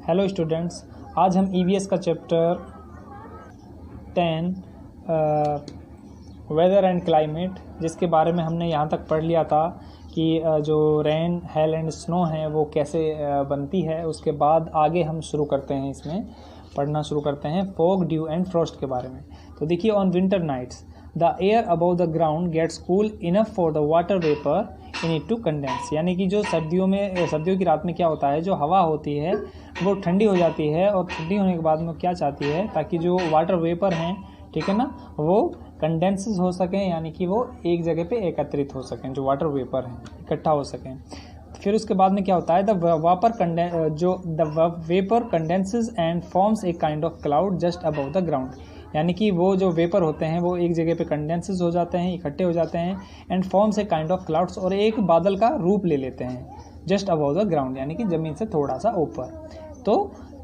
Hello students, आज हम EVS का चैप्टर 10 वेदर एंड क्लाइमेट, जिसके बारे में हमने यहाँ तक पढ़ लिया था कि जो रेन, हेल एंड स्नो है वो कैसे बनती है। उसके बाद आगे हम शुरू करते हैं, इसमें पढ़ना शुरू करते हैं फॉग, ड्यू एंड फ्रॉस्ट के बारे में। तो देखिए, on winter nights the air above the ground gets cool enough for the water vapour in it to condense. यानी कि जो सर्दियों की रात में क्या होता है, जो हवा होती है वो ठंडी हो जाती है, और ठंडी होने के बाद में क्या चाहती है, ताकि जो वाटर वेपर हैं, ठीक है ना, वो कंडेंसेस हो सकें, यानी कि वो एक जगह पे एकत्रित हो सकें, जो वाटर वेपर हैं इकट्ठा हो सकें। फिर उसके बाद में क्या होता है, the vapour condenses and forms a kind of cloud just above the ground. यानी कि वो जो वेपर होते हैं वो एक जगह पे कंडेंसेस हो जाते हैं, इकट्ठे हो जाते हैं, and forms a kind of clouds, और एक बादल का रूप ले लेते हैं जस्ट अबव द ग्राउंड, यानी कि ज़मीन से थोड़ा सा ऊपर। तो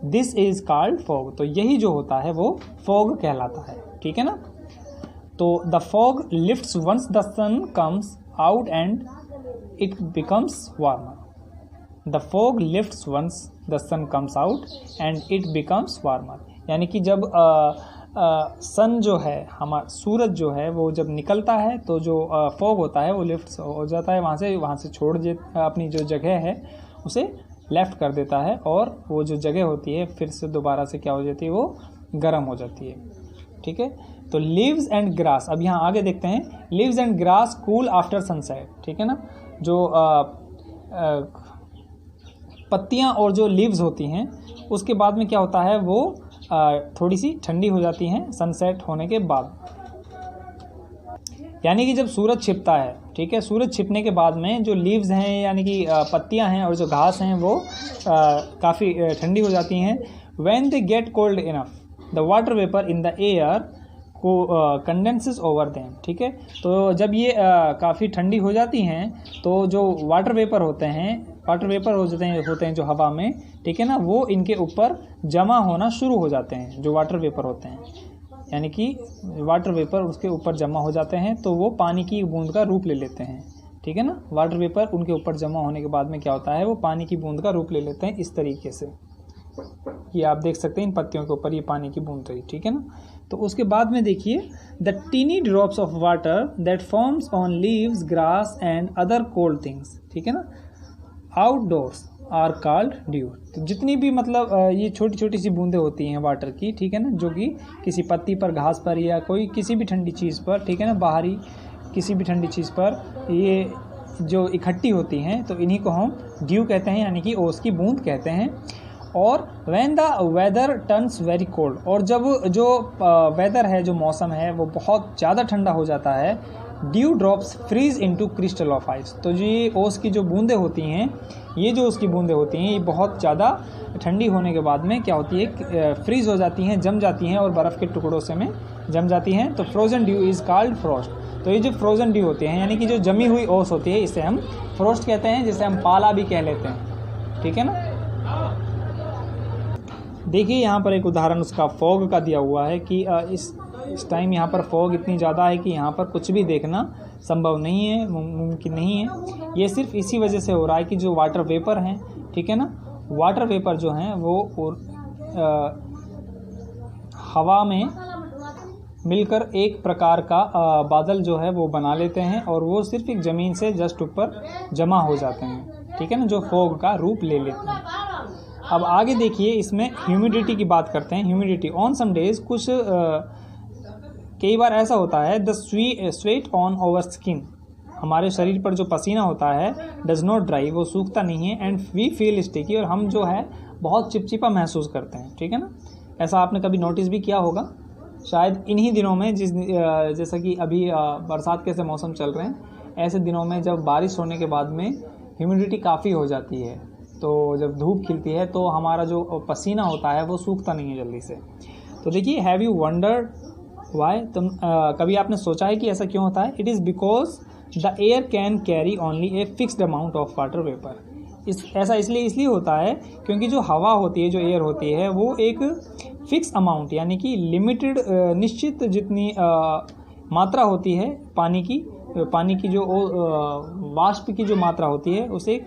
दिस इज कॉल्ड फॉग। तो यही जो होता है वो फॉग कहलाता है, ठीक है ना। तो the fog lifts once the sun comes out and it becomes warmer. The fog lifts once the sun comes out and it becomes warmer. यानी कि जब सन जो है, हमारा सूरज जो है, वो जब निकलता है तो जो फॉग होता है वो लिफ्ट हो जाता है, वहाँ से छोड़ दे, अपनी जो जगह है उसे लेफ्ट कर देता है, और वो जो जगह होती है फिर से दोबारा से क्या हो जाती है, वो गर्म हो जाती है, ठीक है। तो लीव्स एंड ग्रास, अब यहाँ आगे देखते हैं, leaves and grass cool after sunset, ठीक है ना। जो पत्तियाँ और जो लीव्स होती हैं उसके बाद में क्या होता है, वो थोड़ी सी ठंडी हो जाती हैं सनसेट होने के बाद। यानी कि जब सूरज छिपता है, ठीक है, सूरज छिपने के बाद में जो लीव्स हैं, यानी कि पत्तियां हैं और जो घास हैं, वो काफ़ी ठंडी हो जाती हैं। When they get cold enough the water vapour in the air को कंडेंसेस ओवर देम, ठीक है। तो जब ये काफ़ी ठंडी हो जाती हैं तो जो वाटर वेपर होते हैं जो हवा में, ठीक है ना, वो इनके ऊपर जमा होना शुरू हो जाते हैं, जो वाटर वेपर होते हैं, यानी कि वाटर वेपर उसके ऊपर जमा हो जाते हैं, तो वो पानी की बूंद का रूप ले लेते हैं, ठीक है ना। वाटर वेपर उनके ऊपर जमा होने के बाद में क्या होता है, वो पानी की बूंद का रूप ले लेते हैं इस तरीके से। ये आप देख सकते हैं इन पत्तियों के ऊपर ये पानी की बूंद रही, ठीक है ना। तो उसके बाद में देखिए, the tiny drops of water that forms on leaves, grass and other cold things, ठीक है ना, आउटडोर्स आर कॉल्ड ड्यू। तो जितनी भी मतलब ये छोटी छोटी सी बूंदें होती हैं वाटर की, ठीक है ना, जो कि किसी पत्ती पर, घास पर, या कोई किसी भी ठंडी चीज़ पर, ठीक है ना, बाहरी किसी भी ठंडी चीज़ पर ये जो इकट्ठी होती हैं, तो इन्हीं को हम ड्यू कहते हैं, यानी कि ओस की बूंद कहते हैं। और when the weather turns very cold, और जब जो वेदर है, जो मौसम है, वो बहुत ज़्यादा ठंडा हो जाता है, dew drops freeze into crystal of ice. तो ये ओस की जो बूंदें होती हैं, ये जो उसकी बूंदें होती हैं, ये बहुत ज़्यादा ठंडी होने के बाद में क्या होती है, फ्रीज हो जाती हैं, जम जाती हैं, और बर्फ़ के टुकड़ों से में जम जाती हैं। तो frozen due is called Frost. तो ये जो फ्रोजन ड्यू होती है, यानी कि जो जमी हुई ओस होती है, इसे हम फ्रॉस्ट कहते हैं, जिसे हम पाला भी कह लेते हैं, ठीक है ना। देखिए, यहाँ पर एक उदाहरण उसका फॉग का दिया हुआ है कि इस टाइम यहाँ पर फॉग इतनी ज़्यादा है कि यहाँ पर कुछ भी देखना संभव नहीं है, मुमकिन नहीं है। ये सिर्फ इसी वजह से हो रहा है कि जो वाटर वेपर हैं, ठीक है ना, वाटर वेपर जो हैं वो हवा में मिलकर एक प्रकार का बादल जो है वो बना लेते हैं, और वो सिर्फ एक ज़मीन से जस्ट ऊपर जमा हो जाते हैं, ठीक है ना, जो फॉग का रूप ले लेते हैं। अब आगे देखिए, इसमें ह्यूमिडिटी की बात करते हैं। ह्यूमिडिटी ऑन सम डेज, कुछ कई बार ऐसा होता है, the sweat on our skin, हमारे शरीर पर जो पसीना होता है, डज नॉट ड्राई, वो सूखता नहीं है, एंड वी फील स्टिकी, और हम जो है बहुत चिपचिपा महसूस करते हैं, ठीक है ना। ऐसा आपने कभी नोटिस भी किया होगा शायद इन्हीं दिनों में, जैसा कि अभी बरसात के से मौसम चल रहे हैं, ऐसे दिनों में जब बारिश होने के बाद में ह्यूमिडिटी काफ़ी हो जाती है, तो जब धूप खिलती है तो हमारा जो पसीना होता है वो सूखता नहीं है जल्दी से। तो देखिए, हैव यू वंडर्ड वाई, तुम कभी आपने सोचा है कि ऐसा क्यों होता है? It is because the air can carry only a fixed amount of water vapour. ऐसा इसलिए होता है क्योंकि जो हवा होती है, जो एयर होती है, वो एक फिक्स अमाउंट, यानी कि लिमिटेड, निश्चित जितनी मात्रा होती है पानी की जो वाष्प की जो मात्रा होती है, उसे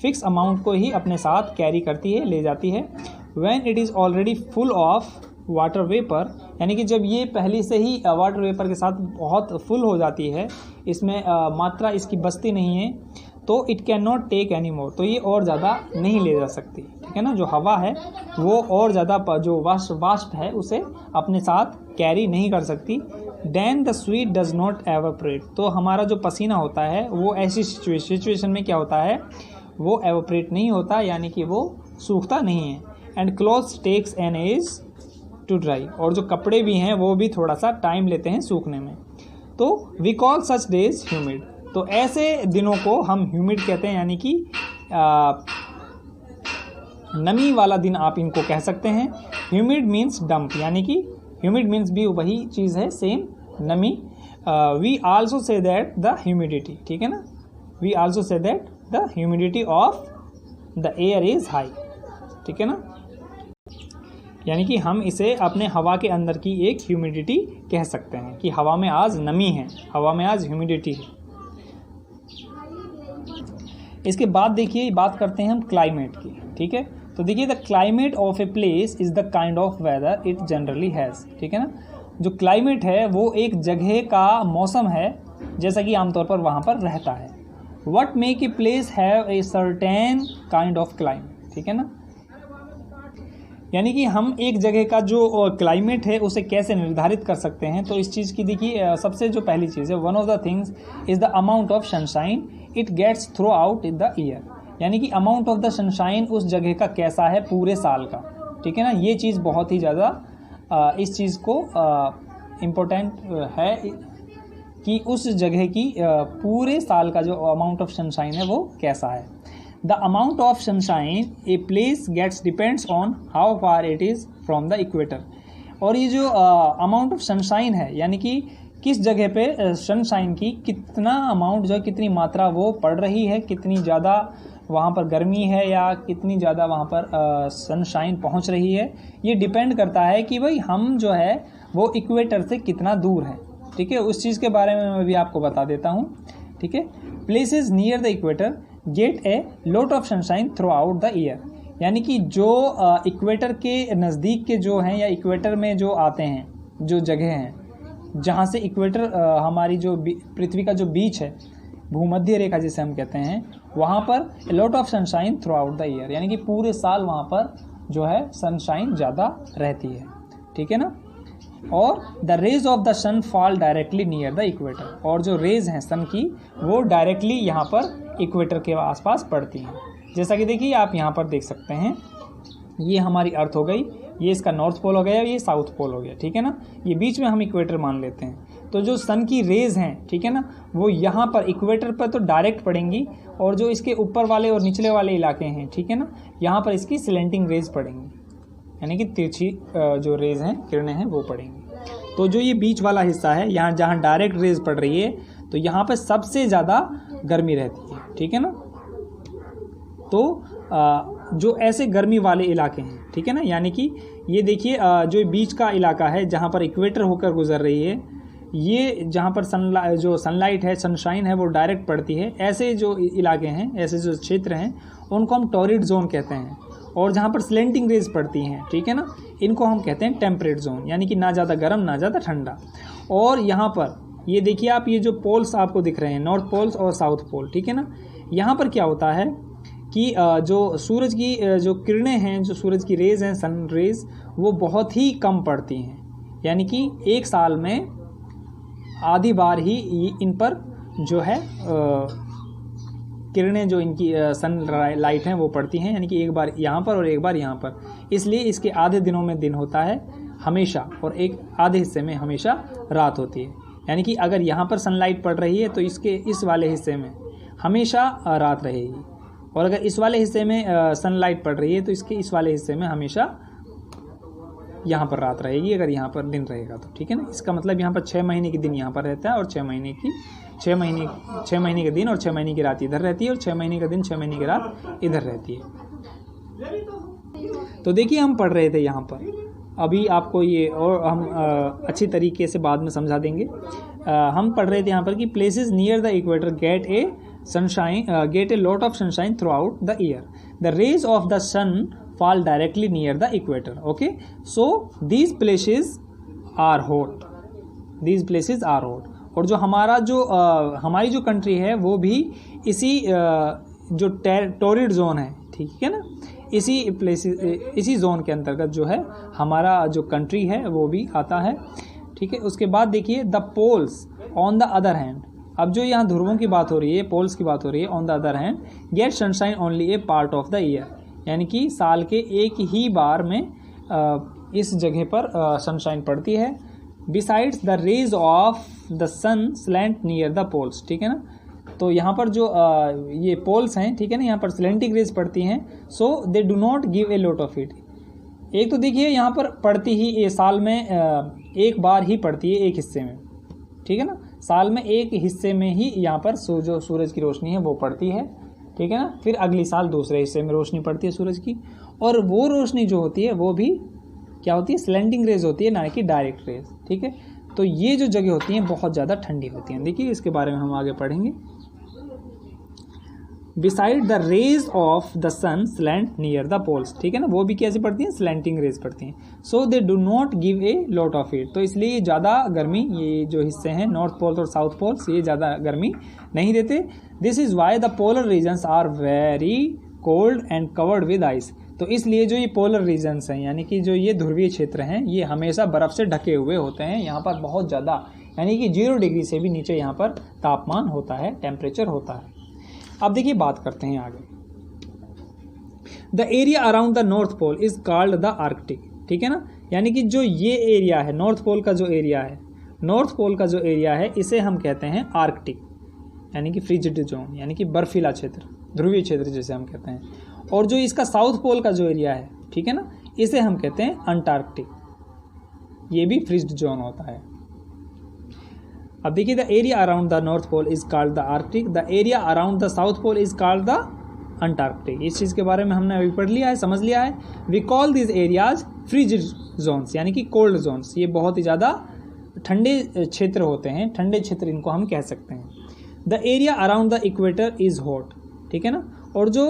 फिक्स अमाउंट को ही अपने साथ कैरी करती है, ले जाती है। When it is already full of water vapour, यानी कि जब ये पहले से ही वाटर वेपर के साथ बहुत फुल हो जाती है, इसमें मात्रा इसकी बचती नहीं है, तो it can not take any more, तो ये और ज़्यादा नहीं ले जा सकती, ठीक है ना। जो हवा है वो और ज़्यादा जो वाष्प है उसे अपने साथ कैरी नहीं कर सकती। Then the sweat does not evaporate, तो हमारा जो पसीना होता है वो ऐसी सिचुएशन में क्या होता है, वो एवोपरेट नहीं होता, यानी कि वो सूखता नहीं है। And clothes takes an age to dry, और जो कपड़े भी हैं वो भी थोड़ा सा टाइम लेते हैं सूखने में। तो we call such days humid, तो ऐसे दिनों को हम ह्यूमिड कहते हैं, यानी कि नमी वाला दिन आप इनको कह सकते हैं। ह्यूमिड मीन्स डंप, यानी कि ह्यूमिड मीन्स भी वही चीज़ है, सेम नमी। We also say that the humidity, ठीक है ना, we also say that the humidity of the air is high, ठीक है ना, यानी कि हम इसे अपने हवा के अंदर की एक ह्यूमिडिटी कह सकते हैं कि हवा में आज नमी है, हवा में आज ह्यूमिडिटी है। इसके बाद देखिए बात करते हैं हम क्लाइमेट की, ठीक है। तो देखिए the climate of a place is the kind of whether it generally has, ठीक है ना। जो क्लाइमेट है वो एक जगह का मौसम है जैसा कि आमतौर पर वहाँ पर रहता है। What make a place have a certain kind of climate, ठीक है ना, यानी कि हम एक जगह का जो क्लाइमेट है उसे कैसे निर्धारित कर सकते हैं। तो इस चीज़ की देखिए सबसे जो पहली चीज़ है, one of the things is the amount of sunshine it gets throughout in the year, यानी कि अमाउंट ऑफ द सनशाइन उस जगह का कैसा है पूरे साल का, ठीक है ना। ये चीज़ बहुत ही ज़्यादा इस चीज़ को इम्पोर्टेंट है कि उस जगह की पूरे साल का जो अमाउंट ऑफ सनशाइन है वो कैसा है। The amount of sunshine a place gets depends on how far it is from the equator, और ये जो अमाउंट ऑफ सनशाइन है यानी कि किस जगह पे सनशाइन की कितना अमाउंट जो कितनी मात्रा वो पड़ रही है, कितनी ज़्यादा वहाँ पर गर्मी है या कितनी ज़्यादा वहाँ पर सनशाइन पहुँच रही है, ये डिपेंड करता है कि भाई हम जो है वो इक्वेटर से कितना दूर है, ठीक है। उस चीज़ के बारे में मैं भी आपको बता देता हूँ, ठीक है। Places near the equator get a lot of sunshine throughout the year, यानी कि जो इक्वेटर के नज़दीक के जो हैं या इक्वेटर में जो आते हैं, जो जगह हैं जहाँ से इक्वेटर हमारी जो पृथ्वी का जो बीच है, भूमध्य रेखा जिसे हम कहते हैं, वहाँ पर ए lot of sunshine throughout the year, यानी कि पूरे साल वहाँ पर जो है सनशाइन ज़्यादा रहती है, ठीक है ना। और the rays of the sun fall directly near the equator, और जो रेज हैं सन की वो डायरेक्टली यहाँ पर इक्वेटर के आसपास पड़ती हैं। जैसा कि देखिए आप यहाँ पर देख सकते हैं, ये हमारी अर्थ हो गई, ये इसका नॉर्थ पोल हो गया, ये साउथ पोल हो गया, ठीक है ना। ये बीच में हम इक्वेटर मान लेते हैं। तो जो सन की रेज हैं, ठीक है ना, वो यहाँ पर इक्वेटर पर तो डायरेक्ट पड़ेंगी, और जो इसके ऊपर वाले और निचले वाले इलाके हैं, ठीक है ना, यहाँ पर इसकी स्लेंटिंग रेज पड़ेंगी, यानी कि तिरछी जो रेज हैं, किरणें हैं, वो पड़ेंगी। तो जो ये बीच वाला हिस्सा है, यहाँ जहाँ डायरेक्ट रेज पड़ रही है, तो यहाँ पर सबसे ज़्यादा गर्मी रहती है, ठीक है ना। तो जो ऐसे गर्मी वाले इलाके हैं, ठीक है ना, यानी कि ये देखिए जो बीच का इलाका है जहाँ पर इक्वेटर होकर गुजर रही है, ये जहाँ पर सनलाइट है, सनशाइन है, वो डायरेक्ट पड़ती है, ऐसे जो इलाके हैं, ऐसे जो क्षेत्र हैं, उनको हम टॉरिड जोन कहते हैं। और जहाँ पर स्लेंटिंग रेज पड़ती हैं, ठीक है ना, इनको हम कहते हैं टेम्परेट जोन, यानी कि ना ज़्यादा गर्म ना ज़्यादा ठंडा। और यहाँ पर ये देखिए आप, ये जो पोल्स आपको दिख रहे हैं, नॉर्थ पोल्स और साउथ पोल, ठीक है ना, यहाँ पर क्या होता है कि जो सूरज की जो किरणें हैं, जो सूरज की रेज हैं, सन रेज, वो बहुत ही कम पड़ती हैं, यानी कि एक साल में आधी बार ही इन पर जो है किरणें, जो इनकी सन लाइट हैं, वो पड़ती हैं, यानी कि एक बार यहाँ पर और एक बार यहाँ पर। इसलिए इसके आधे दिनों में दिन होता है हमेशा, और एक आधे हिस्से में हमेशा रात होती है। यानी कि अगर यहाँ पर सनलाइट पड़ रही है तो इसके इस वाले हिस्से में हमेशा रात रहेगी, और अगर इस वाले हिस्से में सनलाइट पड़ रही है तो इसके इस वाले हिस्से में हमेशा यहाँ पर रात रहेगी, अगर यहाँ पर दिन रहेगा तो, ठीक है ना। इसका मतलब यहाँ पर 6 महीने के दिन यहाँ पर रहता है, और 6 महीने के दिन और 6 महीने की रात इधर रहती है, और 6 महीने का दिन 6 महीने की रात इधर रहती है। तो देखिए हम पढ़ रहे थे यहाँ पर, अभी आपको ये और हम अच्छी तरीके से बाद में समझा देंगे। हम पढ़ रहे थे यहाँ पर कि places near the equator get a lot of sunshine throughout the year. The rays of the sun fall directly near the equator. Okay, so these places are hot. These places are hot. और जो हमारी जो country है वो भी इसी जो torrid zone है, ठीक है ना, इसी जोन के अंतर्गत जो है हमारा जो कंट्री है वो भी आता है, ठीक है। उसके बाद देखिए the poles on the other hand, अब जो यहाँ ध्रुवों की बात हो रही है, पोल्स की बात हो रही है, on the other hand get sunshine only a part of the year, यानी कि साल के एक ही बार में इस जगह पर सनशाइन पड़ती है। Besides the rays of the sun slant near the poles, ठीक है ना, तो यहाँ पर जो ये पोल्स हैं, ठीक है ना, यहाँ पर स्लैंटिंग रेज पड़ती हैं, so they do not give a lot of it. एक तो देखिए यहाँ पर पड़ती ही ये साल में एक बार ही पड़ती है एक हिस्से में, ठीक है ना, साल में एक हिस्से में ही यहाँ पर जो सूरज की रोशनी है वो पड़ती है, ठीक है ना, फिर अगली साल दूसरे हिस्से में रोशनी पड़ती है सूरज की, और वो रोशनी जो होती है वो भी क्या होती है, स्लैंटिंग रेज होती है, ना कि डायरेक्ट रेज, ठीक है। तो ये जो जगह होती हैं बहुत ज़्यादा ठंडी होती हैं, देखिए इसके बारे में हम आगे पढ़ेंगे। Beside the rays of the sun slant near the poles, ठीक है ना, वो भी कैसे पड़ती हैं, स्लैंटिंग रेज पड़ती हैं। So they do not give a lot of it, तो इसलिए ज़्यादा गर्मी, ये जो हिस्से हैं नॉर्थ पोल्स और साउथ पोल्स, ये ज़्यादा गर्मी नहीं देते। This is why the polar regions are very cold and covered with ice, तो इसलिए जो ये पोलर रीजन्स हैं, यानी कि जो ये ध्रुवीय क्षेत्र हैं, ये हमेशा बर्फ़ से ढके हुए होते हैं। यहाँ पर बहुत ज़्यादा, यानी कि 0 डिग्री से भी नीचे यहाँ पर तापमान होता है, टेम्परेचर होता है। अब देखिए बात करते हैं आगे। The area around the north pole is called the Arctic, ठीक है ना, यानी कि जो ये एरिया है नॉर्थ पोल का जो एरिया है, नॉर्थ पोल का जो एरिया है इसे हम कहते हैं आर्कटिक, यानी कि फ्रिजिड जोन, यानी कि बर्फीला क्षेत्र, ध्रुवीय क्षेत्र जिसे हम कहते हैं। और जो इसका साउथ पोल का जो एरिया है, ठीक है ना, इसे हम कहते हैं अंटार्कटिक, ये भी फ्रिज्ड जोन होता है। अब देखिए the area around the north pole is called the Arctic, the area around the south pole is called the Antarctic. इस चीज़ के बारे में हमने अभी पढ़ लिया है, समझ लिया है। We call this areas frigid zones, यानी कि कोल्ड जोन्स, ये बहुत ही ज़्यादा ठंडे क्षेत्र होते हैं, ठंडे क्षेत्र इनको हम कह सकते हैं। The area around the equator is hot, ठीक है ना, और जो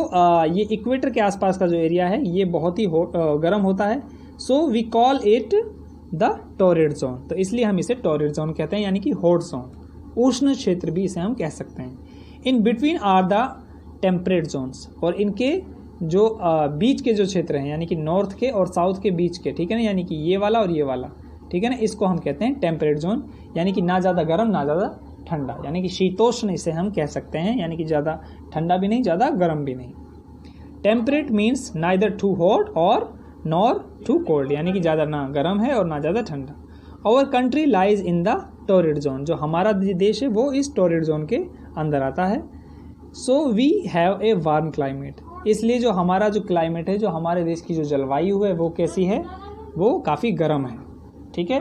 ये इक्वेटर के आसपास का जो एरिया है ये बहुत ही गर्म होता है। So we call it the torrid zone, तो इसलिए हम इसे टॉरिड जोन कहते हैं, यानी कि हॉट जोन, उष्ण क्षेत्र भी इसे हम कह सकते हैं। In between are the temperate zones, और इनके जो बीच के जो क्षेत्र हैं, यानी कि नॉर्थ के और साउथ के बीच के, ठीक है ना, यानी कि ये वाला और ये वाला, ठीक है ना, इसको हम कहते हैं टेम्परेट जोन, यानी कि ना ज़्यादा गर्म ना ज़्यादा ठंडा, यानी कि शीतोष्ण इसे हम कह सकते हैं, यानी कि ज़्यादा ठंडा भी नहीं ज़्यादा गर्म भी नहीं। Temperate means neither too hot और नॉर टू कोल्ड, यानी कि ज़्यादा ना गर्म है और ना ज़्यादा ठंडा। Our country lies in the torrid zone, जो हमारा देश है वो इस टॉरिड जोन के अंदर आता है। So we have a warm climate, इसलिए जो हमारा जो क्लाइमेट है, जो हमारे देश की जो जलवायु है वो कैसी है, वो काफ़ी गर्म है, ठीक है।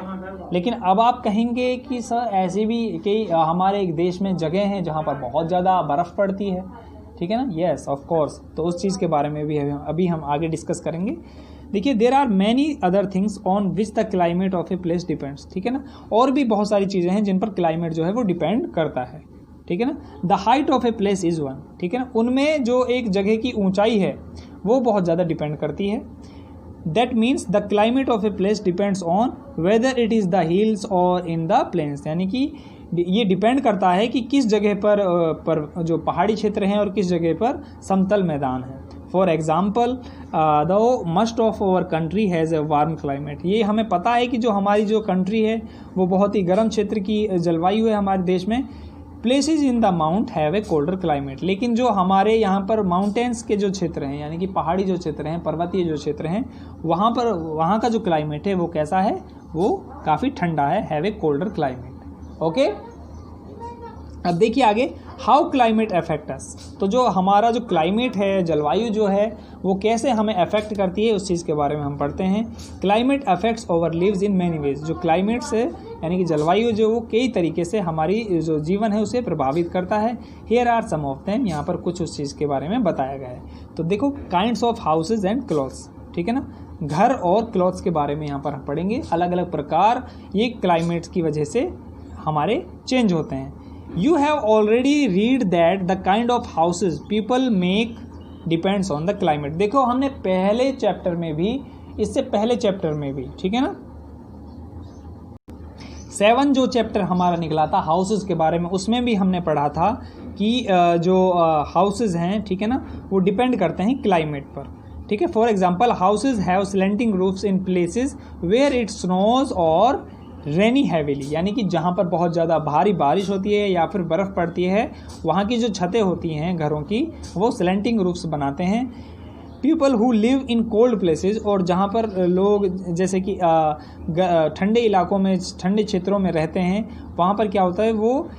लेकिन अब आप कहेंगे कि सर ऐसे भी कई हमारे एक देश में जगह हैं जहाँ पर बहुत ज़्यादा बर्फ़ पड़ती है, ठीक है ना, येस ऑफ कोर्स, तो उस चीज़ के बारे में भी अभी हम आगे डिस्कस करेंगे। देखिए there are many other things on which the climate of a place depends, ठीक है ना, और भी बहुत सारी चीज़ें हैं जिन पर क्लाइमेट जो है वो डिपेंड करता है, ठीक है ना। The height of a place is one, ठीक है ना, उनमें जो एक जगह की ऊंचाई है वो बहुत ज़्यादा डिपेंड करती है। That means the climate of a place depends on whether it is the hills और इन द प्लेन्स, यानी कि ये डिपेंड करता है कि किस जगह पर जो पहाड़ी क्षेत्र हैं और किस जगह पर समतल मैदान है। For example the must of our country has a warm climate, ये हमें पता है कि जो हमारी जो कंट्री है वो बहुत ही गर्म क्षेत्र की जलवायु है हमारे देश में। Places in the mount have a colder climate, लेकिन जो हमारे यहाँ पर माउंटेन्स के जो क्षेत्र हैं, यानी कि पहाड़ी जो क्षेत्र हैं, पर्वतीय जो क्षेत्र हैं, वहाँ का जो क्लाइमेट है वो कैसा है, वो काफ़ी ठंडा है, have a colder climate. Okay, अब देखिए आगे, हाउ क्लाइमेट अफेक्ट अस, तो जो हमारा जो क्लाइमेट है, जलवायु जो है वो कैसे हमें अफेक्ट करती है, उस चीज़ के बारे में हम पढ़ते हैं। Climate affects our lives in many ways, जो क्लाइमेट से यानी कि जलवायु जो वो कई तरीके से हमारी जो जीवन है उसे प्रभावित करता है। Here are some of them, यहाँ पर कुछ उस चीज़ के बारे में बताया गया है। तो देखो, kinds of houses and clothes, ठीक है ना, घर और क्लॉथ्स के बारे में यहाँ पर हम पढ़ेंगे। अलग अलग प्रकार ये क्लाइमेट्स की वजह से हमारे चेंज होते हैं। You have already read that the kind of houses people make depends on the climate. देखो हमने पहले चैप्टर में भी, इससे पहले चैप्टर में भी, ठीक है ना, 7 जो चैप्टर हमारा निकला था हाउसेस के बारे में, उसमें भी हमने पढ़ा था कि जो हाउसेस हैं, ठीक है ना, वो डिपेंड करते हैं क्लाइमेट पर, ठीक है। For example houses have slanting roofs in places where it snows और रेनी हैविली, यानी कि जहाँ पर बहुत ज़्यादा भारी बारिश होती है या फिर बर्फ़ पड़ती है, वहाँ की जो छतें होती हैं घरों की, वो स्लैंटिंग रूफ्स बनाते हैं। People who live in cold places, और जहाँ पर लोग जैसे कि ठंडे इलाकों में, ठंडे क्षेत्रों में रहते हैं, वहाँ पर क्या होता है, वो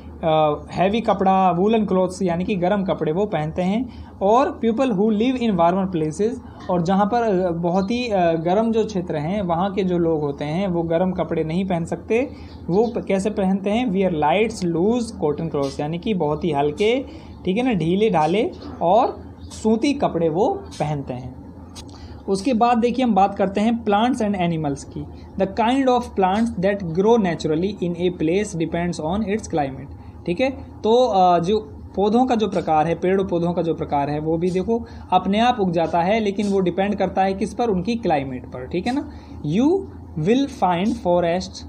हैवी कपड़ा, वूलन क्लॉथ्स यानी कि गर्म कपड़े वो पहनते हैं। और people who live in warmer places, और जहाँ पर बहुत ही गर्म जो क्षेत्र हैं, वहाँ के जो लोग होते हैं वो गर्म कपड़े नहीं पहन सकते। वो कैसे पहनते हैं, wear lights loose cotton clothes, यानी कि बहुत ही हल्के, ठीक है ना, ढीले ढाले और सूती कपड़े वो पहनते हैं। उसके बाद देखिए हम बात करते हैं प्लांट्स एंड एनिमल्स की। The kind of plants that grow naturally in a place depends on its climate, ठीक है। तो जो पौधों का जो प्रकार है, पेड़ पौधों का जो प्रकार है, वो भी देखो अपने आप उग जाता है, लेकिन वो डिपेंड करता है किस पर, उनकी क्लाइमेट पर, ठीक है ना। You will find forest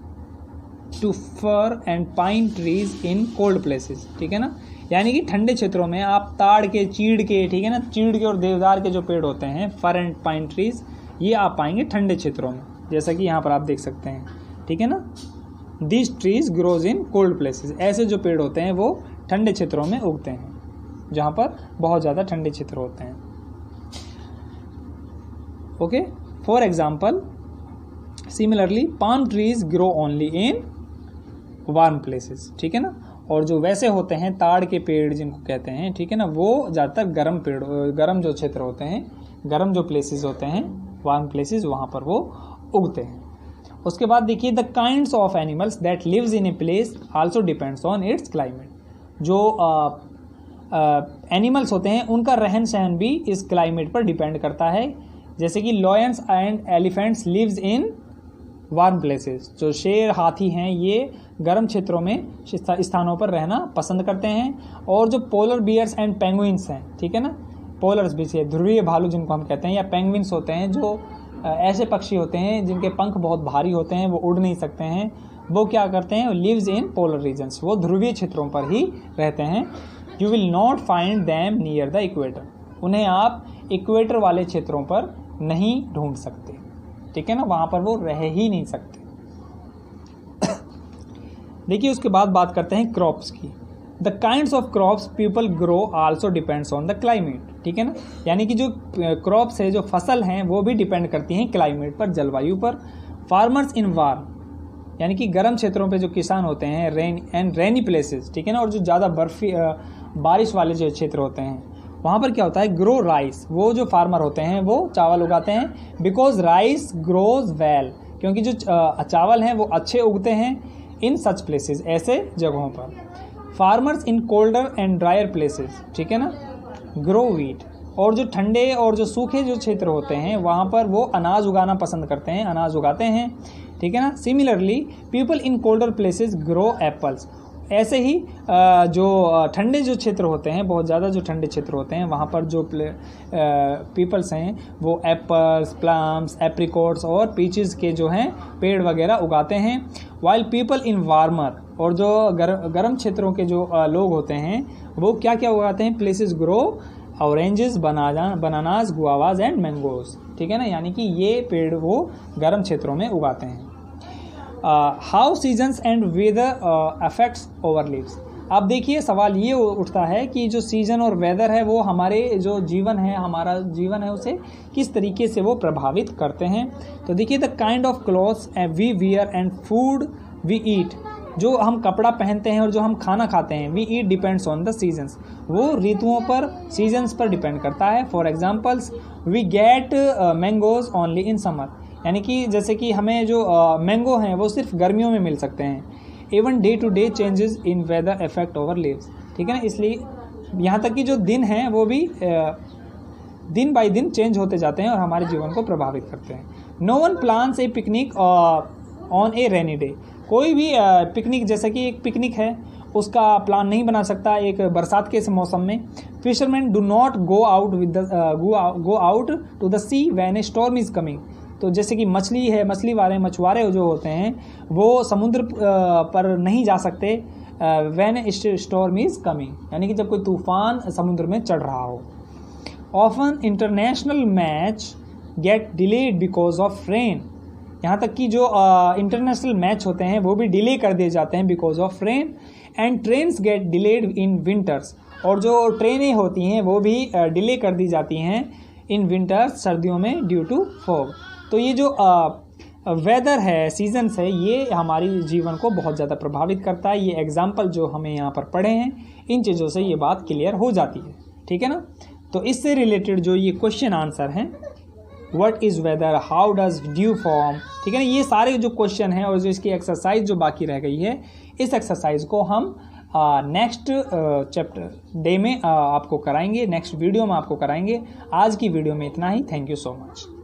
to fir and pine trees in cold places, ठीक है ना, यानी कि ठंडे क्षेत्रों में आप ताड़ के, चीड़ के, ठीक है ना, चीड़ के और देवदार के जो पेड़ होते हैं, फर एंड पाइन ट्रीज, ये आप पाएंगे ठंडे क्षेत्रों में, जैसा कि यहाँ पर आप देख सकते हैं, ठीक है ना। This trees grows in cold places, ऐसे जो पेड़ होते हैं वो ठंडे क्षेत्रों में उगते हैं, जहाँ पर बहुत ज़्यादा ठंडे क्षेत्र होते हैं। Okay, for example similarly palm trees grow only in warm places, ठीक है ना। और जो वैसे होते हैं ताड़ के पेड़ जिनको कहते हैं, ठीक है ना, वो ज़्यादातर गर्म पेड़, गर्म जो क्षेत्र होते हैं, गर्म जो प्लेसेस होते हैं, वार्म प्लेसेस, वहाँ पर वो उगते हैं। उसके बाद देखिए the kinds of animals that lives in a place also depends on its climate. जो एनिमल्स होते हैं उनका रहन सहन भी इस क्लाइमेट पर डिपेंड करता है। जैसे कि lions and elephants lives in warm places, जो शेर, हाथी हैं, ये गर्म क्षेत्रों में स्थानों पर रहना पसंद करते हैं। और जो पोलर बियर्स एंड पेंगुइन्स हैं, ठीक है ना, पोलर्स भी से ध्रुवीय भालू जिनको हम कहते हैं, या पेंगुइन्स होते हैं, जो ऐसे पक्षी होते हैं जिनके पंख बहुत भारी होते हैं, वो उड़ नहीं सकते हैं, वो क्या करते हैं, लिव्स इन पोलर रीजन्स, वो ध्रुवीय क्षेत्रों पर ही रहते हैं। You will not find them near the equator, उन्हें आप इक्वेटर वाले क्षेत्रों पर नहीं ढूंढ सकते, ठीक है ना, वहाँ पर वो रह ही नहीं सकते। देखिए उसके बाद बात करते हैं क्रॉप्स की। The kinds of crops people grow also depends on the climate, ठीक है ना, यानी कि जो क्रॉप्स है, जो फसल हैं, वो भी डिपेंड करती हैं क्लाइमेट पर, जलवायु पर। फार्मर्स इन वार्म, यानी कि गर्म क्षेत्रों पे जो किसान होते हैं, रेन एंड रेनी प्लेसेस, ठीक है ना, और जो ज़्यादा बर्फी बारिश वाले जो क्षेत्र होते हैं, वहाँ पर क्या होता है, ग्रो राइस, वो जो फार्मर होते हैं वो चावल उगाते हैं। बिकॉज राइस ग्रोज वेल, क्योंकि जो चावल हैं वो अच्छे उगते हैं इन सच प्लेसेस, ऐसे जगहों पर। Farmers in colder and dryer places, ठीक है ना, ग्रो वीट, और जो ठंडे और जो सूखे जो क्षेत्र होते हैं वहाँ पर वो अनाज उगाना पसंद करते हैं, अनाज उगाते हैं, ठीक है ना। Similarly people in colder places grow apples, ऐसे ही जो ठंडे जो क्षेत्र होते हैं, बहुत ज़्यादा जो ठंडे क्षेत्र होते हैं, वहाँ पर जो पीपल्स हैं वो एप्पल्स, प्लम्स, एप्रिकॉट्स और पीचेस के जो हैं पेड़ वगैरह उगाते हैं। वाइल पीपल इन वार्मर, और जो गर्म क्षेत्रों के जो लोग होते हैं वो क्या क्या उगाते हैं, places grow oranges, bananas, guavas and mangoes, ठीक है ना, यानी कि ये पेड़ वो गर्म क्षेत्रों में उगाते हैं। How seasons and weather affects our lives. अब देखिए सवाल ये उठता है कि जो सीजन और वेदर है वो हमारे जो जीवन है, हमारा जीवन है, उसे किस तरीके से वो प्रभावित करते हैं। तो देखिए the kind of clothes we wear and food we eat, जो हम कपड़ा पहनते हैं और जो हम खाना खाते हैं, we eat depends on the seasons, वो ऋतुओं पर, सीजन्स पर डिपेंड करता है। For examples we get mangoes only in summer, यानी कि जैसे कि हमें जो मैंगो हैं वो सिर्फ गर्मियों में मिल सकते हैं। Even day to day changes in weather effect our lives, ठीक है ना, इसलिए यहाँ तक कि जो दिन हैं वो भी दिन बाय दिन चेंज होते जाते हैं और हमारे जीवन को प्रभावित करते हैं। No one plans a picnic on a rainy day, कोई भी पिकनिक, जैसे कि एक पिकनिक है उसका प्लान नहीं बना सकता एक बरसात के इस मौसम में। Fisherman do not go out to the sea when a storm is coming. तो जैसे कि मछली वाले मछुआरे जो होते हैं वो समुद्र पर नहीं जा सकते when a storm is coming, यानी कि जब कोई तूफान समुद्र में चढ़ रहा हो। Often international match gate delayed because of rain. यहाँ तक कि जो इंटरनेशनल मैच होते हैं वो भी डिले कर दिए जाते हैं because of rain. And trains gate delayed in winters, और जो ट्रेनें होती हैं वो भी डिले कर दी जाती हैं इन विंटर्स, सर्दियों में, ड्यू टू फॉग। तो ये जो वेदर है, सीजन्स है, ये हमारी जीवन को बहुत ज़्यादा प्रभावित करता है। ये एग्जाम्पल जो हमें यहाँ पर पढ़े हैं, इन चीज़ों से ये बात क्लियर हो जाती है, ठीक है ना। तो इससे रिलेटेड जो ये क्वेश्चन आंसर हैं, what is weather, how does dew form, ठीक है ना, ये सारे जो क्वेश्चन हैं और जो इसकी एक्सरसाइज जो बाकी रह गई है, इस एक्सरसाइज को हम नेक्स्ट चैप्टर डे में आपको कराएंगे, नेक्स्ट वीडियो में आपको कराएंगे। आज की वीडियो में इतना ही। Thank you so much.